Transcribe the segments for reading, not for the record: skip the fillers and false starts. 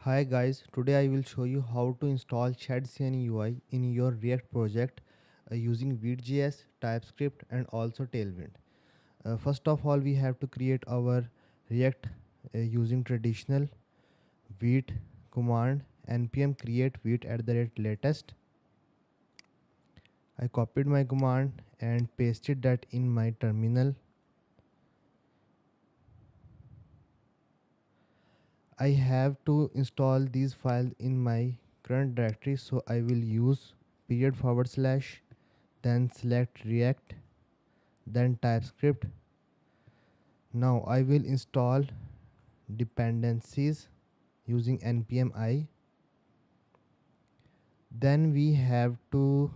Hi guys, today I will show you how to install shadcn UI in your React project using vite.js, TypeScript and also Tailwind. First of all, we have to create our React using traditional vite command npm create vite at the rate latest. I copied my command and pasted that in my terminal. I have to install these files in my current directory, so I will use period forward slash, then select React, then TypeScript. Now I will install dependencies using npm I. Then we have to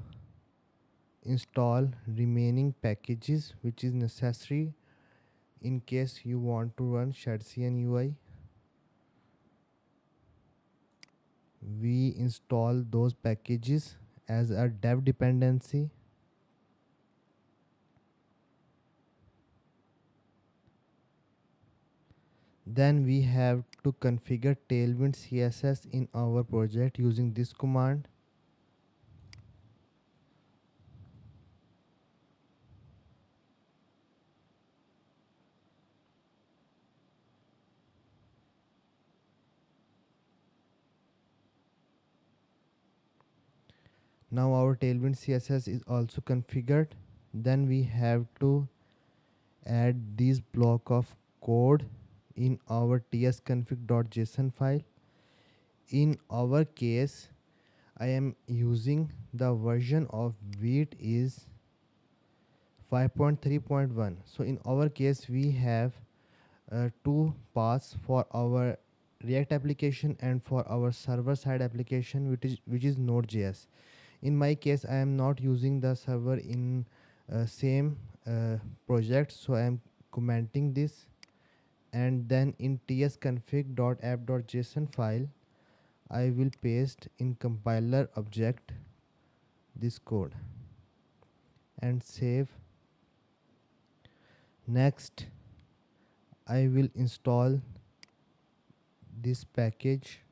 install remaining packages which is necessary in case you want to run shadcn UI. We install those packages as a dev dependency. Then we have to configure Tailwind CSS in our project using this command. Now our Tailwind CSS is also configured. Then we have to add this block of code in our tsconfig.json file. In our case, I am using the version of Vite is 5.3.1. So in our case, we have two paths for our React application and for our server side application, which is Node.js. In my case, I am not using the server in same project, so I am commenting this, and then in tsconfig.app.json file I will paste in compiler object this code and save. Next, I will install this package.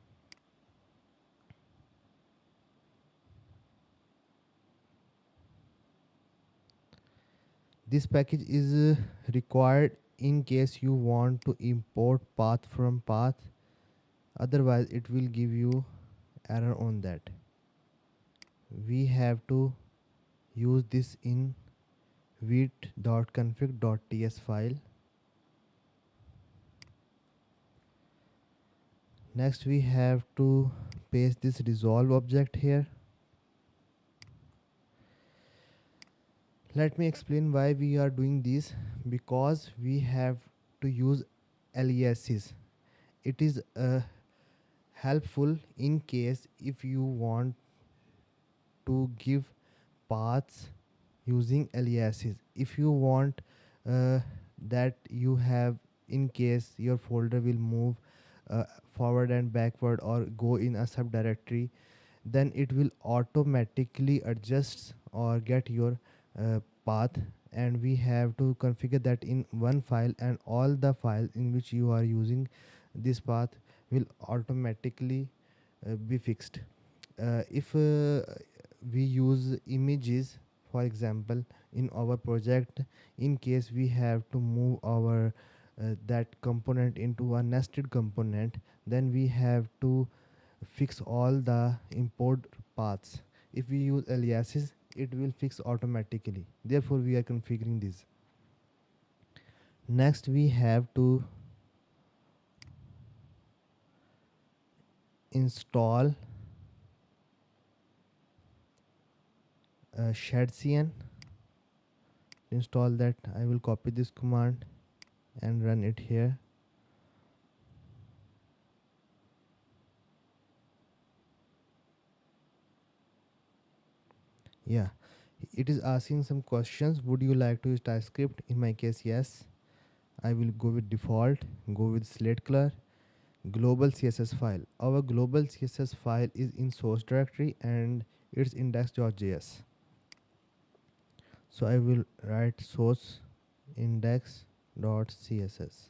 This package is required in case you want to import path from path, otherwise it will give you error on that. We have to use this in vite.config.ts file. Next we have to paste this resolve object here. Let me explain why we are doing this. Because we have to use aliases. It is helpful in case if you want to give paths using aliases. If you want that you have, in case your folder will move forward and backward or go in a subdirectory, then it will automatically adjust or get your path, and we have to configure that in one file, and all the files in which you are using this path will automatically be fixed. If we use images, for example, in our project, in case we have to move our that component into a nested component, then we have to fix all the import paths. If we use aliases, it will fix automatically, therefore we are configuring this. Next we have to install shadcn. To install that, I will copy this command and run it here. Yeah, it is asking some questions. Would you like to use TypeScript? In my case, yes. I will go with default, go with slate color. Global css file. Our global css file is in source directory and it's index.js. So I will write source index.css.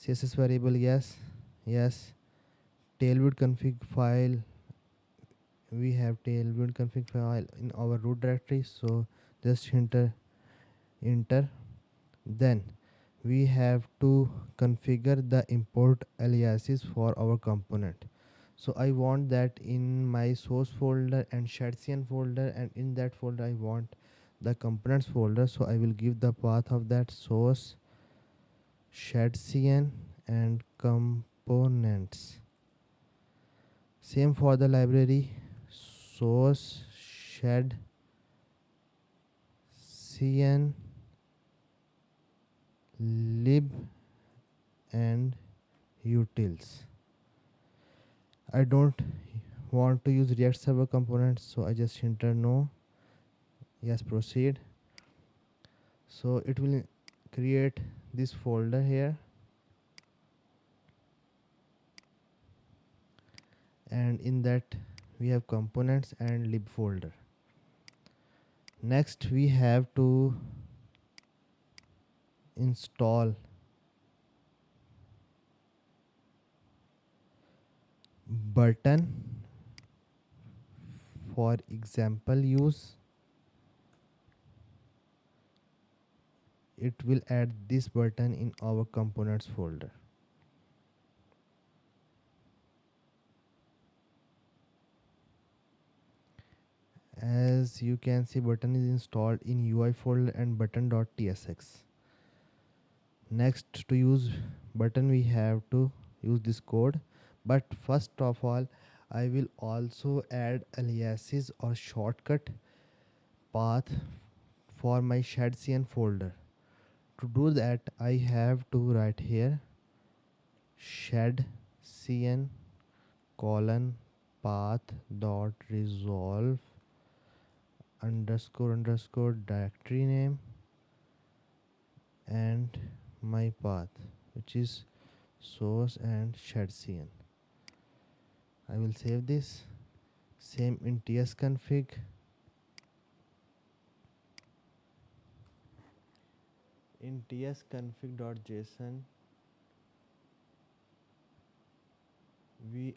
css variable, yes, yes. tailwind config file. We have tailwind config file in our root directory, so just enter. Then we have to configure the import aliases for our component. So I want that in my source folder and shadcn folder, and in that folder I want the components folder. So I will give the path of that source shadcn and components. Same for the library, source shadcn lib and utils. I don't want to use React Server components, so I just enter no. Yes, proceed. So it will create this folder here, and in that we have components and lib folder. Next we have to install button for example use. It will add this button in our components folder. As you can see, button is installed in UI folder and button.tsx. Next, to use button we have to use this code, but first of all I will also add aliases or shortcut path for my shadcn folder. To do that I have to write here shadcn colon path dot resolve underscore underscore directory name and my path, which is source and shadcn. I will save this. Same in tsconfig. In tsconfig.json we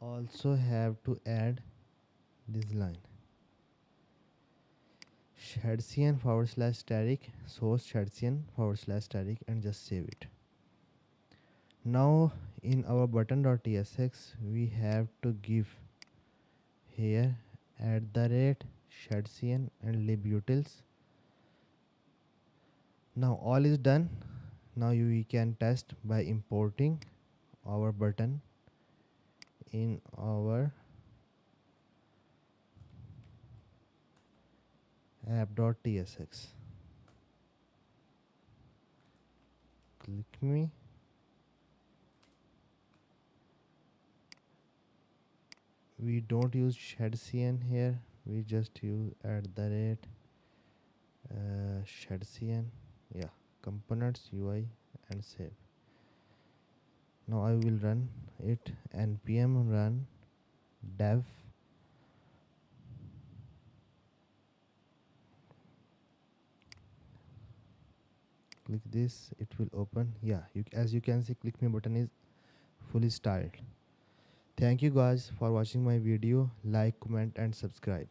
also have to add this line shadcn forward slash static source shadcn forward slash static, and just save it. Now in our button.tsx we have to give here @shadcn and libutils. Now all is done. Now we can test by importing our button in our app.tsx. Click me. We don't use shadcn here, we just use @shadcn, yeah, components UI, and save. Now I will run it. Npm run dev. Click this, it will open. Yeah, as you can see, click me button is fully styled. Thank you guys for watching my video. Like, comment and subscribe.